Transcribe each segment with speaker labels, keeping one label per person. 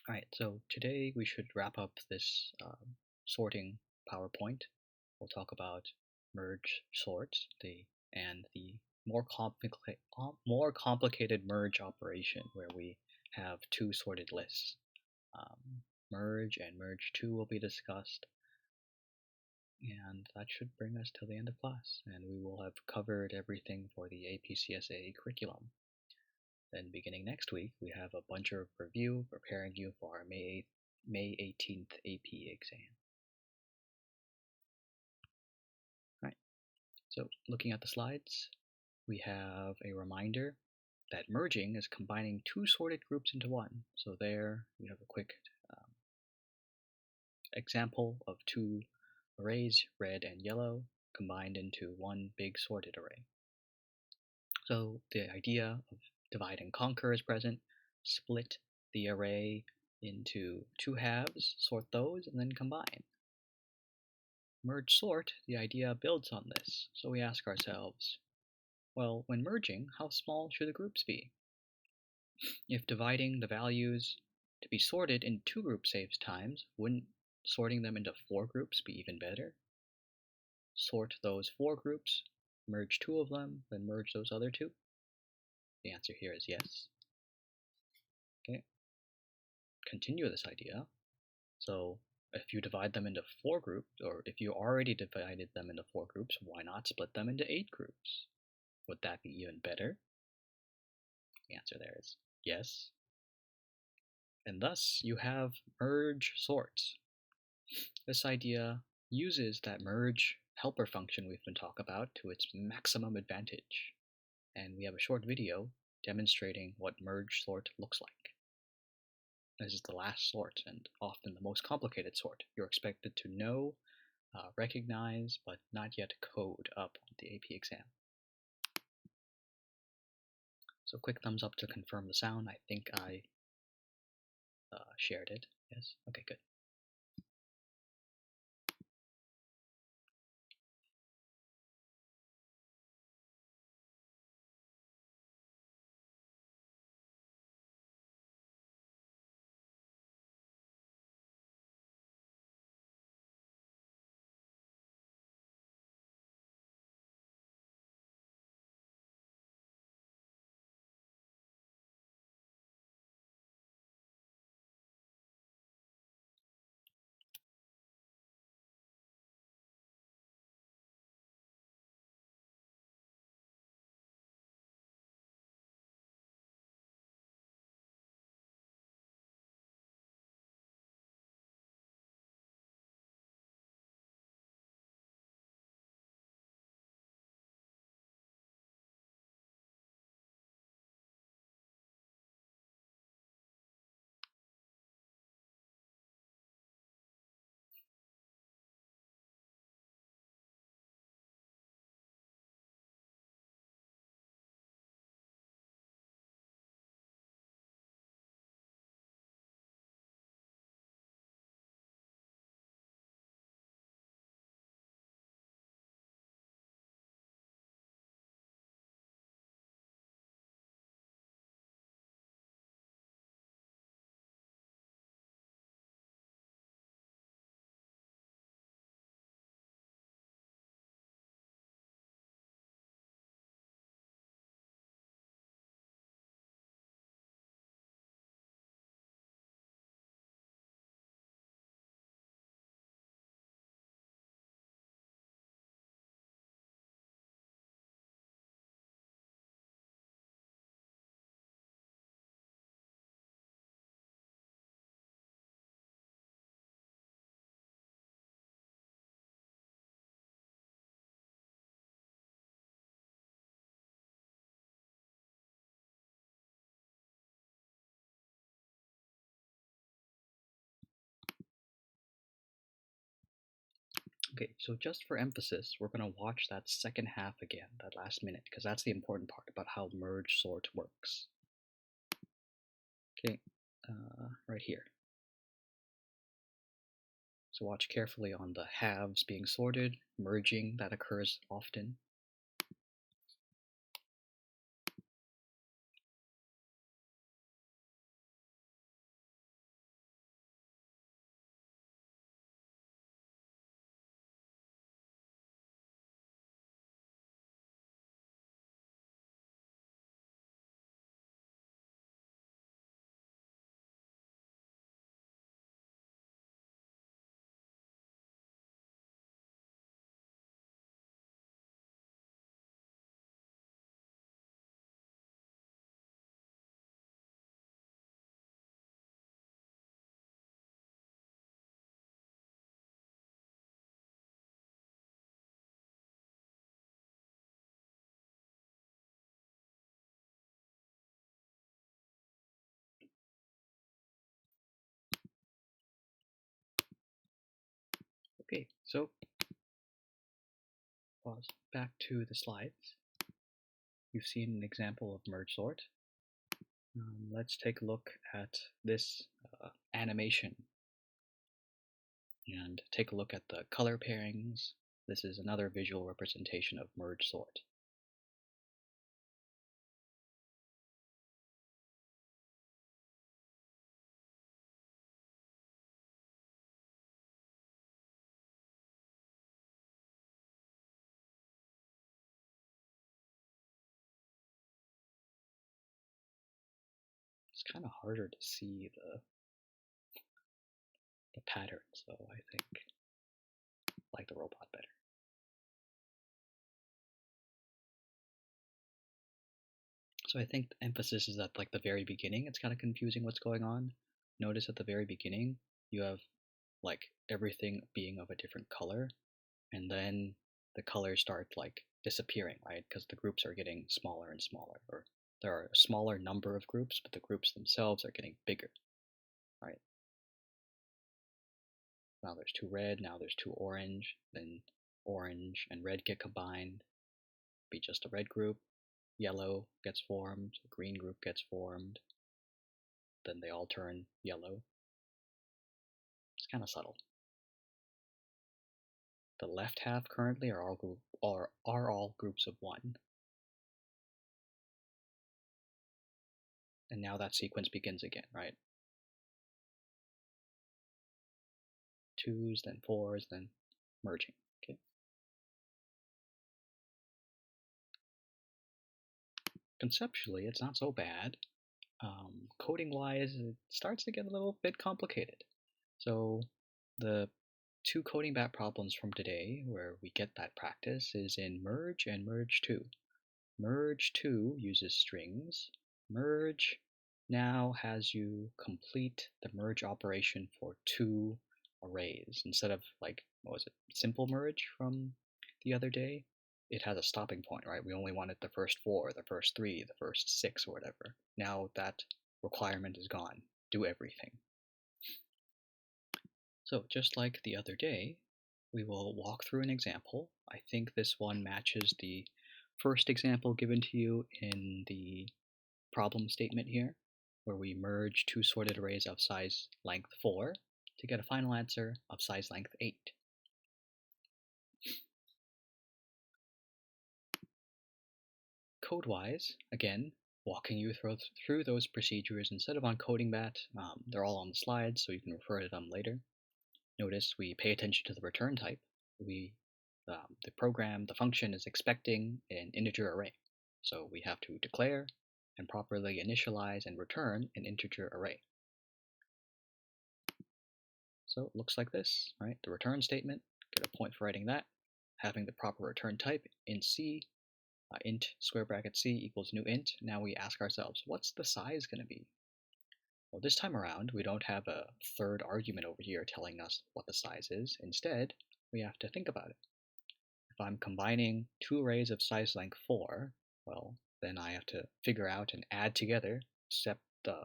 Speaker 1: Alright, so today we should wrap up this sorting PowerPoint. We'll talk about merge sort and the more complicated merge operation where we have two sorted lists. Merge and merge2 will be discussed, and that should bring us to the end of class, and we will have covered everything for the APCSA curriculum. Then beginning next week, we have a bunch of review preparing you for our May 18th AP exam. All right, so looking at the slides, we have a reminder that merging is combining two sorted groups into one. So there we have a quick example of two arrays, red and yellow, combined into one big sorted array. So the idea of divide and conquer is present. Split the array into two halves, sort those, and then combine. Merge sort, the idea builds on this. So we ask ourselves, well, when merging, how small should the groups be? If dividing the values to be sorted in two groups saves time, wouldn't sorting them into four groups be even better? Sort those four groups, merge two of them, then merge those other two? The answer here is yes. Okay. Continue this idea. So if you divide them into four groups, or if you already divided them into four groups, why not split them into 8 groups? Would that be even better? The answer there is yes. And thus you have merge sort. This idea uses that merge helper function we've been talking about to its maximum advantage. And we have a short video demonstrating what merge sort looks like. This is the last sort and often the most complicated sort. You're expected to know, recognize, but not yet code up on the AP exam. So quick thumbs up to confirm the sound. I think I shared it. Yes? Okay, good. Okay, so just for emphasis, we're going to watch that second half again, that last minute, because that's the important part about how merge sort works. Okay, right here. So watch carefully on the halves being sorted, merging that occurs often. Okay, so pause back to the slides. You've seen an example of merge sort. Let's take a look at this animation and take a look at the color pairings. This is another visual representation of merge sort. It's kind of harder to see the pattern, so I think I like the robot better. So I think the emphasis is at like the very beginning. It's kind of confusing what's going on. Notice at the very beginning you have like everything being of a different color, and then the colors start like disappearing, right? Because the groups are getting smaller and smaller, or there are a smaller number of groups, but the groups themselves are getting bigger, right? Now there's two red, now there's two orange, then orange and red get combined, be just a red group, yellow gets formed, a green group gets formed, then they all turn yellow. It's kind of subtle. The left half currently are all groups of one. And now that sequence begins again, right? Twos, then fours, then merging. Okay. Conceptually, it's not so bad. Coding-wise, it starts to get a little bit complicated. So the two coding bat problems from today where we get that practice is in merge and merge2. merge2 uses strings. Merge now has you complete the merge operation for two arrays instead of like, what was it, simple merge from the other day. It has a stopping point, right? We only wanted the first four, the first three, the first six, or whatever. Now that requirement is gone. Do everything. So just like the other day, we will walk through an example. I think this one matches the first example given to you in the problem statement here, where we merge two sorted arrays of size length 4 to get a final answer of size length 8. Code-wise, again, walking you through those procedures instead of on CodingBat. They're all on the slides, so you can refer to them later. Notice we pay attention to the return type. The program, the function is expecting an integer array. So we have to declare and properly initialize and return an integer array. So it looks like this, right? The return statement, get a point for writing that, having the proper return type, int c, int square bracket c equals new int. Now we ask ourselves, what's the size going to be? Well, this time around, we don't have a third argument over here telling us what the size is. Instead, we have to think about it. If I'm combining two arrays of size length 4, well, then I have to figure out and add together, set the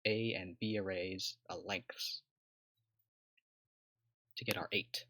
Speaker 1: A and B arrays lengths to get our 8.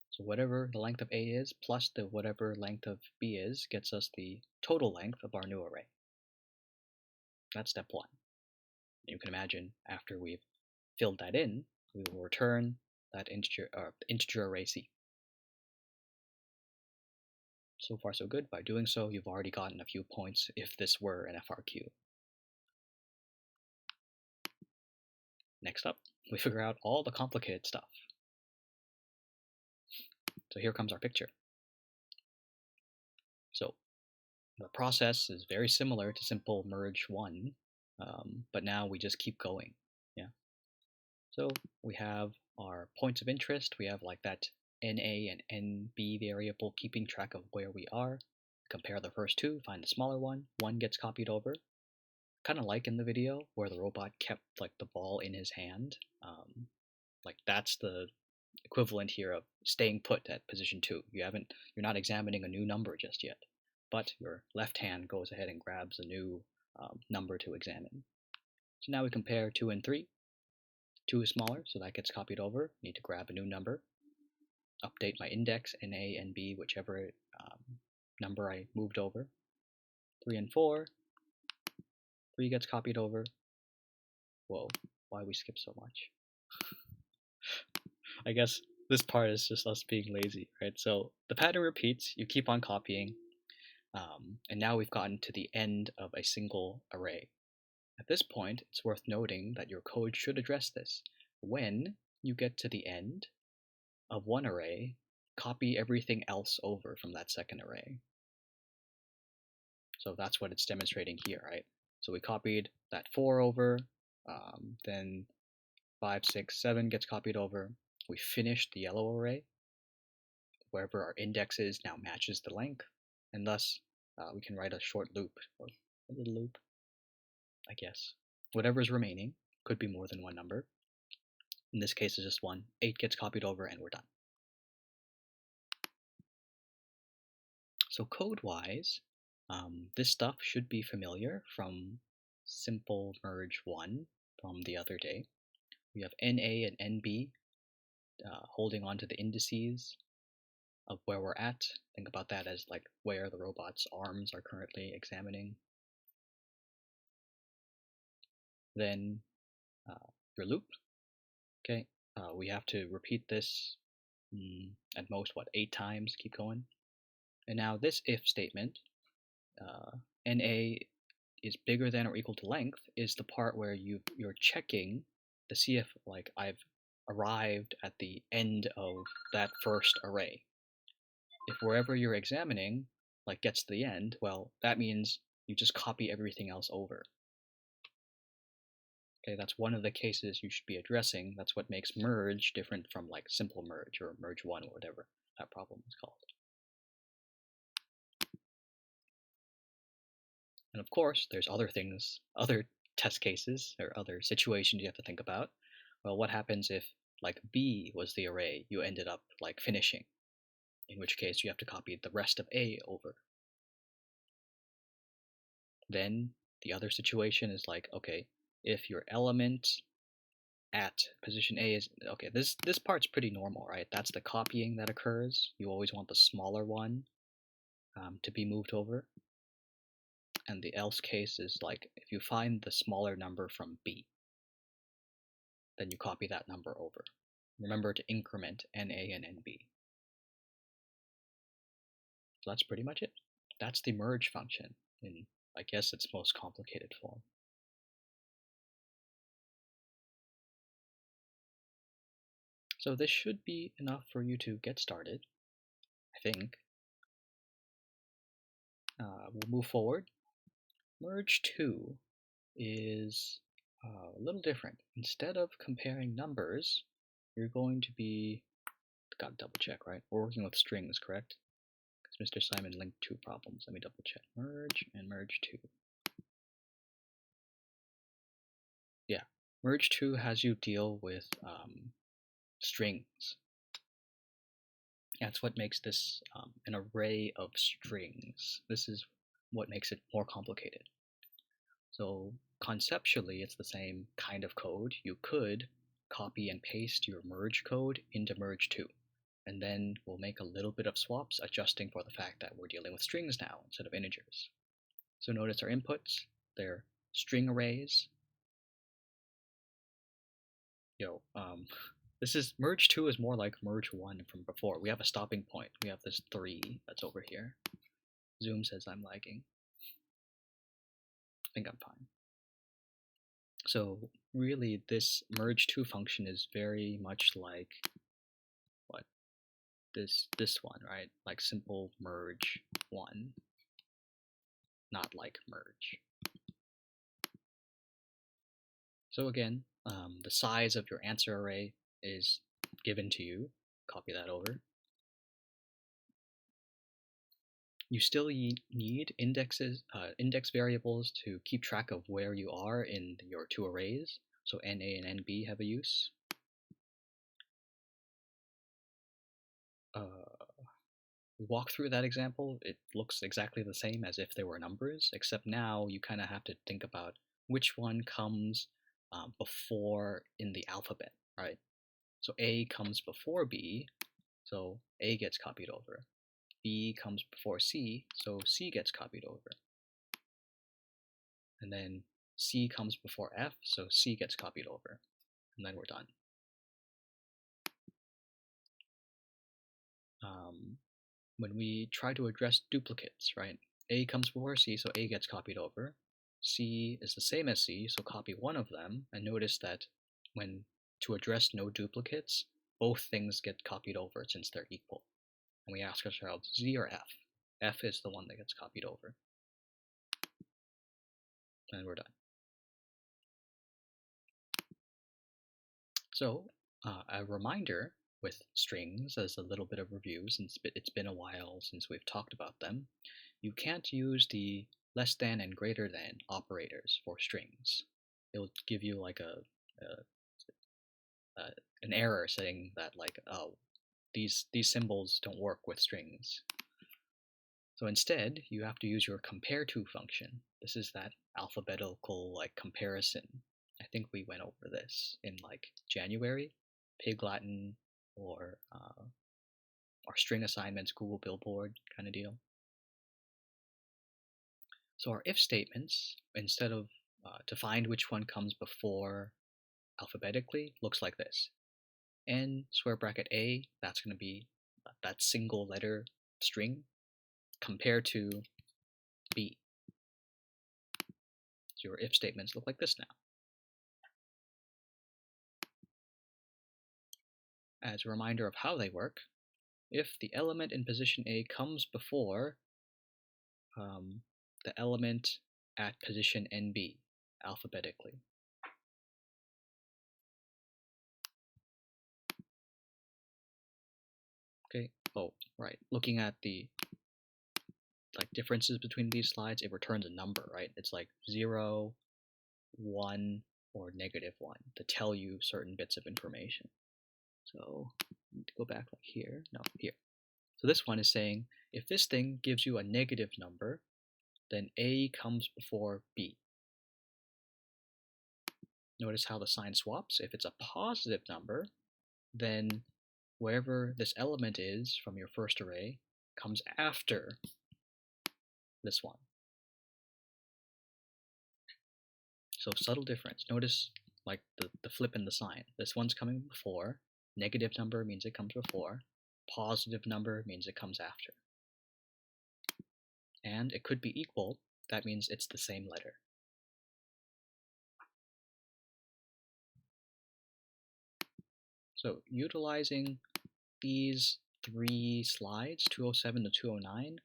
Speaker 1: So whatever the length of A is plus the whatever length of B is gets us the total length of our new array. That's step 1. You can imagine after we've filled that in, we will return that integer array C. So far so good. By doing so, you've already gotten a few points if this were an FRQ. Next up, we figure out all the complicated stuff. So here comes our picture. So the process is very similar to simple merge 1, but now we just keep going. Yeah. So we have our points of interest. We have like that NA and NB variable keeping track of where we are. Compare the first two, find the smaller one. One gets copied over. Kind of like in the video where the robot kept like the ball in his hand. Like that's the equivalent here of staying put at position 2. You're not examining a new number just yet, but your left hand goes ahead and grabs a new number to examine. So now we compare 2 and 3. 2 is smaller, so that gets copied over. Need to grab a new number, update my index, NA, NB, whichever number I moved over. 3 and 4, 3 gets copied over. Whoa, why we skip so much? I guess this part is just us being lazy, right? So the pattern repeats, you keep on copying, and now we've gotten to the end of a single array. At this point, it's worth noting that your code should address this. When you get to the end of one array, copy everything else over from that second array. So that's what it's demonstrating here, right? So we copied that 4 over, then 5, 6, 7 gets copied over. We finished the yellow array. Wherever our index is now matches the length, and thus we can write a short loop, or a little loop, I guess. Whatever is remaining, could be more than one number. In this case, it's just 1. 8 gets copied over, and we're done. So code-wise, this stuff should be familiar from simple merge 1 from the other day. We have NA and NB holding on to the indices of where we're at. Think about that as like where the robot's arms are currently examining. Then your loop. Okay, we have to repeat this at most, 8 times, keep going. And now this if statement, NA is bigger than or equal to length, is the part where you're checking to see if like I've arrived at the end of that first array. If wherever you're examining like gets to the end, well, that means you just copy everything else over. Okay, that's one of the cases you should be addressing. That's what makes merge different from like simple merge or merge 1 or whatever that problem is called. And of course, there's other things, other test cases or other situations you have to think about. Well, what happens if like B was the array you ended up like finishing? In which case you have to copy the rest of A over. Then the other situation is like, okay, if your element at position A is, okay, this part's pretty normal, right? That's the copying that occurs. You always want the smaller one to be moved over. And the else case is like, if you find the smaller number from B, then you copy that number over. Remember to increment NA and NB. So that's pretty much it. That's the merge function in, I guess, its most complicated form. So this should be enough for you to get started, I think. We'll move forward. merge2 is a little different. Instead of comparing numbers, you're going to be, gotta double check, right? We're working with strings, correct? Because Mr. Simon linked 2 problems. Let me double check. Merge and merge2. Yeah, merge2 has you deal with strings. That's what makes this an array of strings. This is what makes it more complicated. So conceptually, it's the same kind of code. You could copy and paste your merge code into merge2, and then we'll make a little bit of swaps, adjusting for the fact that we're dealing with strings now instead of integers. So notice our inputs, they're string arrays. This is merge2 is more like merge1 from before. We have a stopping point. We have this 3 that's over here. Zoom says I'm lagging. I think I'm fine. So really, this merge2 function is very much like what this one, right? Like simple merge 1, not like merge. So again, the size of your answer array is given to you. Copy that over. You still need indexes, index variables to keep track of where you are in your 2 arrays. So NA and NB have a use. Walk through that example. It looks exactly the same as if they were numbers, except now you kind of have to think about which one comes before in the alphabet, right? So A comes before B, so A gets copied over. B comes before C, so C gets copied over. And then C comes before F, so C gets copied over. And then we're done. When we try to address duplicates, right? A comes before C, so A gets copied over. C is the same as C, so copy one of them, and notice that when to address no duplicates, both things get copied over since they're equal. And we ask ourselves, Z or F? F is the one that gets copied over. And we're done. So, a reminder with strings as a little bit of review, since it's been a while since we've talked about them. You can't use the less than and greater than operators for strings. It'll give you like an error saying that like, oh, these symbols don't work with strings. So instead, you have to use your mergeTwo function. This is that alphabetical like comparison. I think we went over this in like January, Pig Latin, or our string assignments, Google Billboard kind of deal. So our if statements, instead of to find which one comes before alphabetically, looks like this. N square bracket A, that's going to be that single letter string, compared to B. So your if statements look like this now. As a reminder of how they work, if the element in position A comes before the element at position NB alphabetically. Okay, oh, right. Looking at the like differences between these slides, it returns a number, right? It's like 0, 1, or -1 to tell you certain bits of information. So I need to go back like here. No, here. So this one is saying if this thing gives you a negative number, then A comes before B. Notice how the sign swaps. If it's a positive number, then wherever this element is from your first array comes after this one. So subtle difference. Notice like the flip in the sign. This one's coming before. Negative number means it comes before. Positive number means it comes after. And it could be equal. That means it's the same letter. So utilizing these three slides, 207 to 209,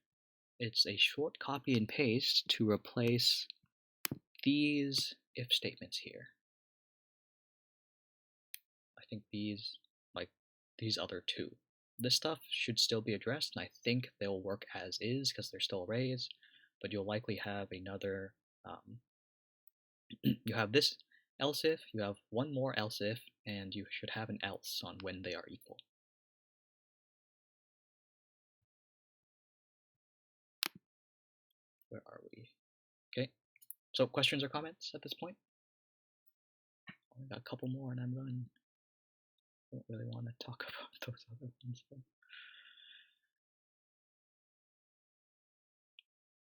Speaker 1: it's a short copy and paste to replace these if statements here. I think these, like these other two. This stuff should still be addressed, and I think they'll work as is because they're still arrays, but you'll likely have another, you have this else if, you have one more else if, and you should have an else on when they are equal. Where are we? Okay, so questions or comments at this point? I got a couple more and I'm done. I don't really want to talk about those other ones though.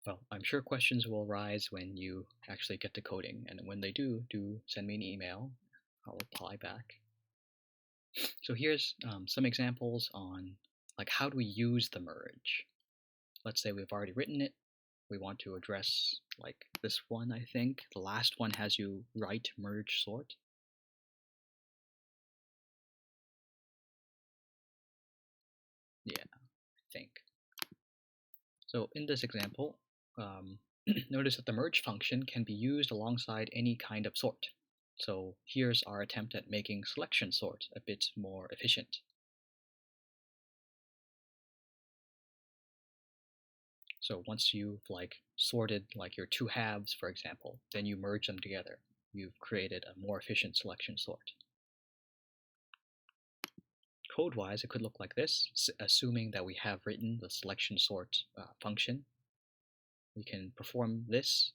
Speaker 1: Well, I'm sure questions will arise when you actually get to coding, and when they do send me an email. I'll reply back. So here's some examples on like how do we use the merge. Let's say we've already written it. We want to address like this one, I think. The last one has you write merge sort. Yeah, I think. So in this example, notice that the merge function can be used alongside any kind of sort. So here's our attempt at making selection sort a bit more efficient. So once you've like sorted like your two halves, for example, then you merge them together. You've created a more efficient selection sort. Code-wise, it could look like this, assuming that we have written the selection sort function. We can perform this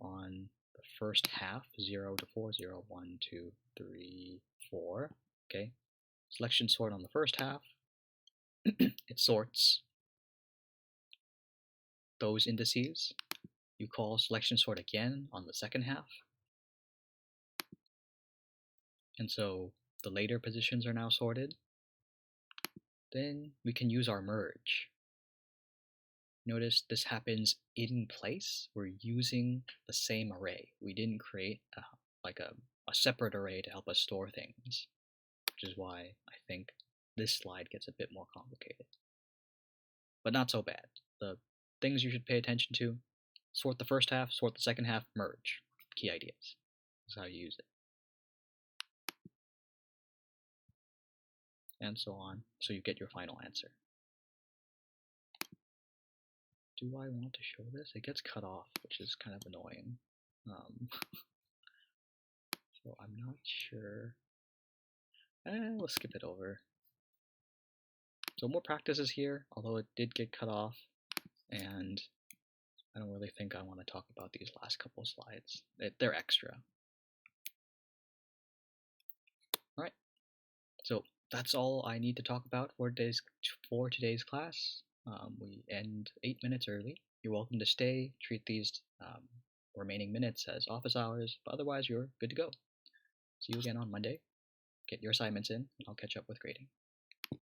Speaker 1: on the first half, 0 to 4, 0, 1, 2, 3, 4. Okay, selection sort on the first half. It sorts those indices. You call selection sort again on the second half. And so the later positions are now sorted. Then we can use our merge. Notice this happens in place. We're using the same array. We didn't create a separate array to help us store things, which is why I think this slide gets a bit more complicated. But not so bad. The things you should pay attention to: sort the first half, sort the second half, merge. Key ideas. That's how you use it. And so on, so you get your final answer. Do I want to show this? It gets cut off, which is kind of annoying. So I'm not sure. We'll skip it over. So more practices here, although it did get cut off, and I don't really think I want to talk about these last couple slides. They're extra. Alright, so that's all I need to talk about for today's class. We end 8 minutes early. You're welcome to stay, treat these remaining minutes as office hours, but otherwise you're good to go. See you again on Monday. Get your assignments in, and I'll catch up with grading.